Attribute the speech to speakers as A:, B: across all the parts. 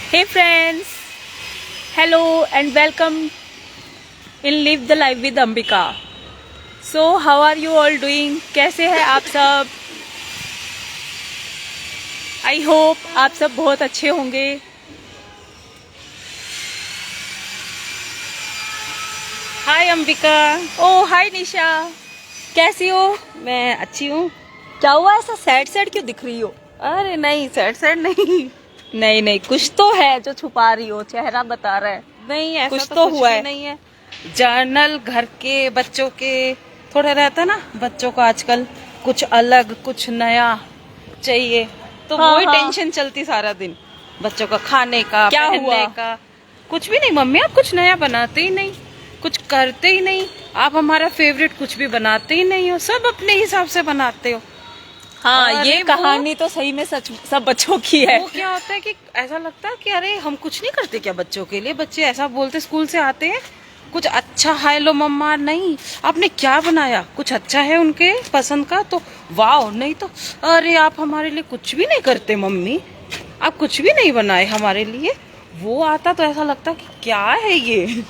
A: Hey friends, hello and welcome in Live the Life with Ambika. So how are you all doing? कैसे हैं आप सब? I hope आप सब बहुत अच्छे होंगे. Hi Ambika. Oh hi निशा. कैसी हो?
B: मैं अच्छी हूँ।
A: क्या हुआ, ऐसा सैड सैड क्यों दिख रही हो?
B: अरे नहीं, सैड नहीं।
A: नहीं नहीं, कुछ तो है जो छुपा रही हो, चेहरा बता रहा है.
B: नहीं, ऐसा
A: कुछ
B: तो
A: तो
B: कुछ
A: हुआ
B: भी
A: है.
B: नहीं है। जर्नल घर के बच्चों के थोड़ा रहता ना, बच्चों को आजकल कुछ अलग कुछ नया चाहिए, तो
A: हाँ,
B: वही
A: हाँ.
B: टेंशन चलती सारा दिन। बच्चों का खाने का,
A: क्या
B: पहनने
A: हुआ?
B: का। कुछ भी नहीं मम्मी, आप कुछ नया बनाते ही नहीं, कुछ करते ही नहीं। आप हमारा फेवरेट कुछ भी बनाते ही नहीं हो, सब अपने हिसाब से बनाते हो।
A: हाँ,
B: अरे
A: ये कहानी तो सही में सच सब बच्चों की है.
B: वो क्या होता है कि ऐसा लगता है कि अरे हम कुछ नहीं करते क्या बच्चों के लिए। बच्चे ऐसा बोलते, स्कूल से आते हैं कुछ अच्छा है लो मम्मा, नहीं आपने क्या बनाया, कुछ अच्छा है उनके पसंद का तो वाह, नहीं तो अरे आप हमारे लिए कुछ भी नहीं करते मम्मी, आप कुछ भी नहीं बनाए हमारे लिए। वो आता तो ऐसा लगता कि क्या है ये,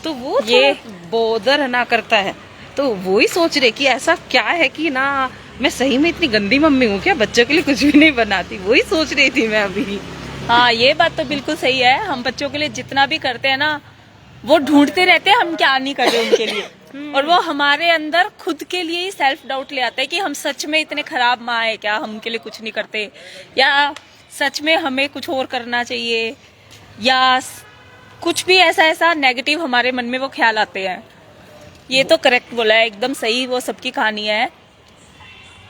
B: तो वो
A: ये
B: बोदर ना करता है। तो वो ही सोच रहे कि ऐसा क्या है कि ना मैं सही में इतनी गंदी मम्मी हूँ क्या, बच्चों के लिए कुछ भी नहीं बनाती। वही सोच रही थी मैं अभी।
A: हाँ, ये बात तो बिल्कुल सही है. हम बच्चों के लिए जितना भी करते हैं ना, वो ढूंढते रहते हैं हम क्या नहीं कर रहे उनके लिए. और वो हमारे अंदर खुद के लिए ही सेल्फ डाउट ले आता है कि हम सच में इतने खराब माँ है क्या, हम उनके लिए कुछ नहीं करते, या सच में हमें कुछ और करना चाहिए, या कुछ भी ऐसा ऐसा नेगेटिव हमारे मन में वो ख्याल आते हैं. ये तो करेक्ट बोला है, एकदम सही. वो सबकी कहानी है,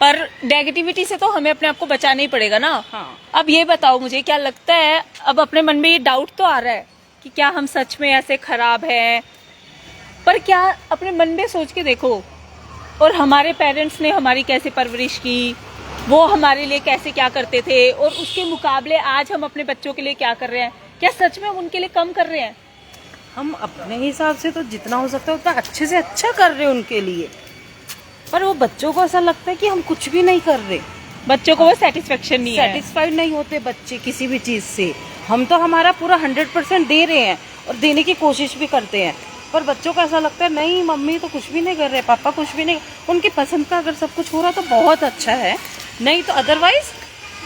A: पर नेगेटिविटी से तो हमें अपने आप को बचाना ही पड़ेगा ना.
B: हाँ।
A: अब ये बताओ, मुझे क्या लगता है, अब अपने मन में ये डाउट तो आ रहा है कि क्या हम सच में ऐसे खराब हैं, पर क्या अपने मन में सोच के देखो, और हमारे पेरेंट्स ने हमारी कैसे परवरिश की, वो हमारे लिए कैसे क्या करते थे, और उसके मुकाबले आज हम अपने बच्चों के लिए क्या कर रहे हैं. क्या सच में हम उनके लिए कम कर रहे हैं?
B: हम अपने हिसाब से तो जितना हो सकता है उतना अच्छे से अच्छा कर रहे हैं उनके लिए, पर वो बच्चों को ऐसा लगता है कि हम कुछ भी नहीं कर रहे।
A: बच्चों को वो सेटिस्फेक्शन नहीं है.
B: सेटिस्फाइड नहीं होते बच्चे किसी भी चीज से। हम तो हमारा पूरा 100% दे रहे हैं और देने की कोशिश भी करते हैं, पर बच्चों को ऐसा लगता है नहीं मम्मी तो कुछ भी नहीं कर रहे, पापा कुछ भी नहीं। उनकी पसंद का अगर सब कुछ हो रहा तो बहुत अच्छा है, नहीं तो अदरवाइज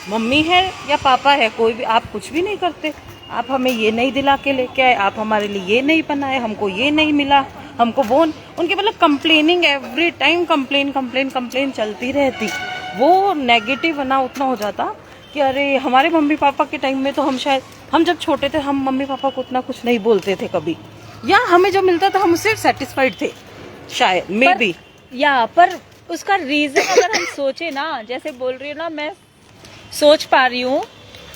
B: मम्मी है या पापा है, कोई भी, आप कुछ भी नहीं करते। आप हमें ये नहीं दिला के लेके आए, आप हमारे लिए ये नहीं बनाए, हमको ये नहीं मिला, हमको वो। उनके मतलब complaining, every time complain complain complain चलती रहती। वो नेगेटिव ना उतना हो जाता कि अरे हमारे मम्मी पापा के टाइम में तो हम शायद, हम जब छोटे थे हम मम्मी पापा को उतना कुछ नहीं बोलते थे कभी, या हमें जो मिलता था हम उससे सेटिस्फाइड थे शायद, मे बी.
A: पर उसका रीजन अगर हम सोचे ना, जैसे बोल रही हूँ ना, मैं सोच पा रही हूँ,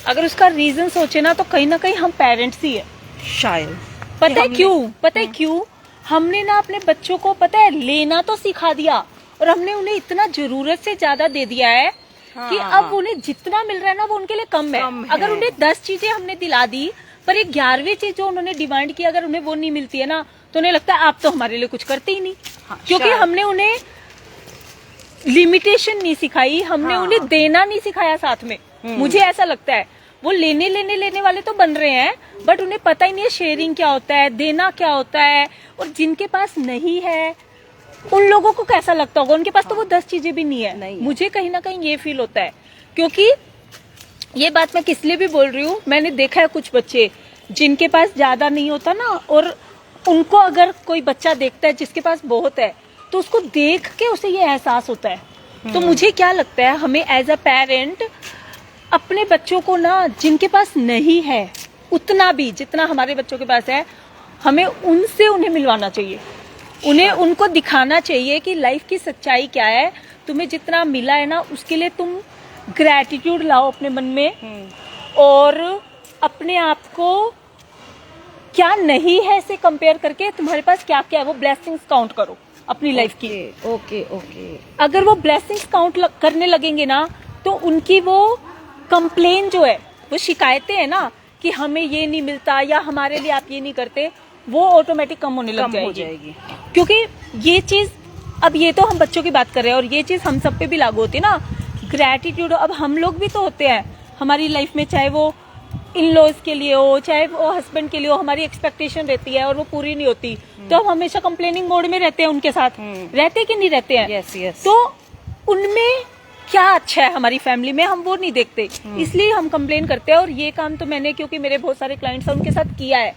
A: अगर उसका रीजन सोचे ना तो कहीं ना कहीं हम पेरेंट्स ही है.
B: शायद.
A: पता है क्यों? पता है क्यों? हमने ना अपने बच्चों को, पता है, लेना तो सिखा दिया, और हमने उन्हें इतना जरूरत से ज्यादा दे दिया है कि अब उन्हें जितना मिल रहा है ना वो उनके लिए कम है. अगर उन्हें 10 चीजें हमने दिला दी, पर एक 11वीं चीज जो उन्होंने डिमांड की, अगर उन्हें वो नहीं मिलती है ना, तो उन्हें लगता है आप तो हमारे लिए कुछ करते ही नहीं. क्योंकि हमने उन्हें लिमिटेशन नहीं सिखाई, हमने उन्हें देना नहीं सिखाया साथ में. मुझे ऐसा लगता है वो लेने वाले तो बन रहे हैं, बट उन्हें पता ही नहीं है शेयरिंग क्या होता है, देना क्या होता है. और जिनके पास नहीं है उन लोगों को कैसा लगता होगा, उनके पास तो वो 10 चीजें भी नहीं है. मुझे कहीं ना कहीं ये फील होता है, क्योंकि ये बात मैं किस लिए भी बोल रही हूँ, मैंने देखा है कुछ बच्चे जिनके पास ज्यादा नहीं होता ना, और उनको अगर कोई बच्चा देखता है जिसके पास बहुत है, तो उसको देख के उसे ये एहसास होता है. तो मुझे क्या लगता है, हमें एज अ पेरेंट अपने बच्चों को ना, जिनके पास नहीं है उतना भी जितना हमारे बच्चों के पास है, हमें उनसे उन्हें मिलवाना चाहिए. उन्हें उनको दिखाना चाहिए कि लाइफ की सच्चाई क्या है. तुम्हें जितना मिला है ना, उसके लिए तुम ग्रैटिट्यूड लाओ अपने मन में, और अपने आप को क्या नहीं है से कंपेयर करके तुम्हारे पास क्या क्या है वो ब्लेसिंग्स काउंट करो अपनी लाइफ की.
B: Okay okay.
A: अगर वो ब्लेसिंग्स काउंट करने लगेंगे ना, तो उनकी वो कंप्लेन जो है, वो शिकायतें है ना कि हमें ये नहीं मिलता या हमारे लिए आप ये नहीं करते, वो ऑटोमेटिक कम होने लग जाएगी. क्योंकि ये चीज, अब ये तो हम बच्चों की बात कर रहे हैं, और ये चीज हम सब पे भी लागू होती है ना, ग्रैटिट्यूड. अब हम लोग भी तो होते हैं हमारी लाइफ में, चाहे वो इन लॉज के लिए हो, चाहे वो हस्बैंड के लिए हो, हमारी एक्सपेक्टेशन रहती है और वो पूरी नहीं होती, तो हम हमेशा कंप्लेनिंग मोड में रहते हैं उनके साथ, रहते कि नहीं रहते हैं?
B: Yes yes.
A: तो उनमें क्या अच्छा है हमारी फैमिली में, हम वो नहीं देखते, इसलिए हम कंप्लेन करते हैं। और ये काम तो मैंने, क्योंकि मेरे बहुत सारे क्लाइंट्स हैं, उनके साथ किया है।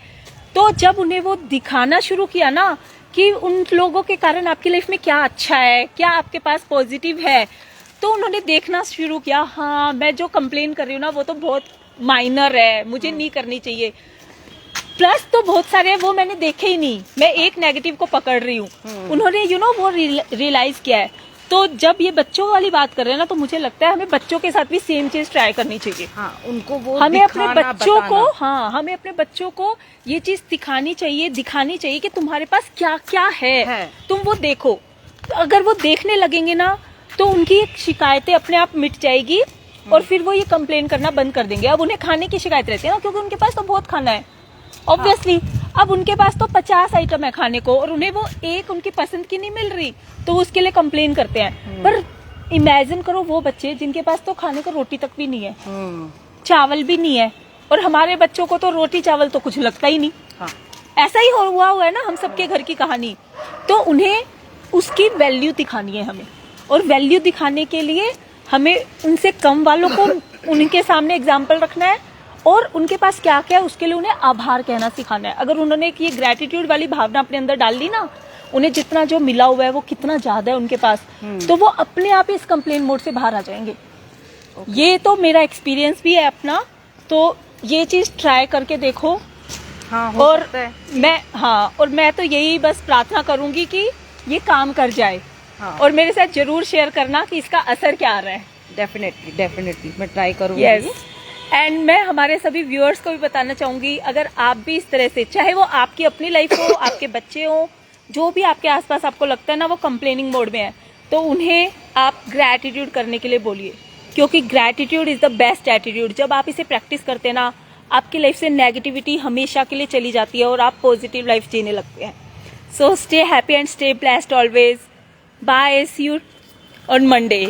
A: तो जब उन्हें वो दिखाना शुरू किया ना कि उन लोगों के कारण आपकी लाइफ में क्या अच्छा है, क्या आपके पास पॉजिटिव है, तो उन्होंने देखना शुरू किया, हाँ मैं जो कंप्लेन कर रही हूँ ना वो तो बहुत माइनर है, मुझे नहीं करनी चाहिए। प्लस तो बहुत सारे हैं वो मैंने देखे ही नहीं, मैं एक नेगेटिव को पकड़ रही हूँ। उन्होंने वो रियलाइज किया है। तो जब ये बच्चों वाली बात कर रहे हैं ना, तो मुझे लगता है हमें बच्चों के साथ भी सेम चीज ट्राई करनी चाहिए।
B: हाँ, उनको वो
A: हमें अपने
B: दिखाना,
A: बच्चों को,
B: बताना।
A: हाँ हमें अपने बच्चों को ये चीज दिखानी चाहिए, दिखानी चाहिए कि तुम्हारे पास क्या क्या है। तुम वो देखो। तो अगर वो देखने लगेंगे ना, तो उनकी शिकायतें अपने आप मिट जाएगी और फिर वो ये कंप्लेन करना बंद कर देंगे। अब उन्हें खाने की शिकायत रहती है ना, क्योंकि उनके पास तो बहुत खाना है ऑब्वियसली। अब उनके पास तो 50 आइटम है खाने को और उन्हें वो एक उनकी पसंद की नहीं मिल रही, तो उसके लिए कंप्लेन करते हैं। पर इमेजिन करो वो बच्चे जिनके पास तो खाने को रोटी तक भी नहीं है, चावल भी नहीं है, और हमारे बच्चों को तो रोटी चावल तो कुछ लगता ही नहीं।
B: हाँ।
A: ऐसा ही हुआ है ना हम सबके घर की कहानी। तो उन्हें उसकी वैल्यू दिखानी है हमें, और वैल्यू दिखाने के लिए हमें उनसे कम वालों को उनके सामने एग्जाम्पल रखना है, और उनके पास क्या क्या है उसके लिए उन्हें आभार कहना सिखाना है। अगर उन्होंने ये ग्रेटिट्यूड वाली भावना अपने अंदर डाल दी ना, उन्हें जितना जो मिला हुआ है वो कितना ज्यादा है उनके पास, तो वो अपने आप ही इस कंप्लेन मोड से बाहर आ जाएंगे। ये तो मेरा एक्सपीरियंस भी है अपना, तो ये चीज ट्राई करके देखो।
B: हाँ,
A: और मैं तो यही बस प्रार्थना करूंगी कि ये काम कर जाए।
B: हाँ।
A: और मेरे साथ जरूर शेयर करना कि इसका असर क्या आ रहा है।
B: डेफिनेटली मैं ट्राई करूंगी।
A: यस। एंड मैं हमारे सभी व्यूअर्स को भी बताना चाहूंगी, अगर आप भी इस तरह से, चाहे वो आपकी अपनी लाइफ हो, आपके बच्चे हो, जो भी आपके आसपास आपको लगता है ना वो कंप्लेनिंग मोड में है, तो उन्हें आप ग्रैटिट्यूड करने के लिए बोलिए, क्योंकि gratitude is the best attitude. जब आप इसे प्रैक्टिस करते हैं ना, आपकी लाइफ से नेगेटिविटी हमेशा के लिए चली जाती है और आप पॉजिटिव लाइफ जीने लगते हैं। So stay happy and stay blessed always. Bye, see you on Monday.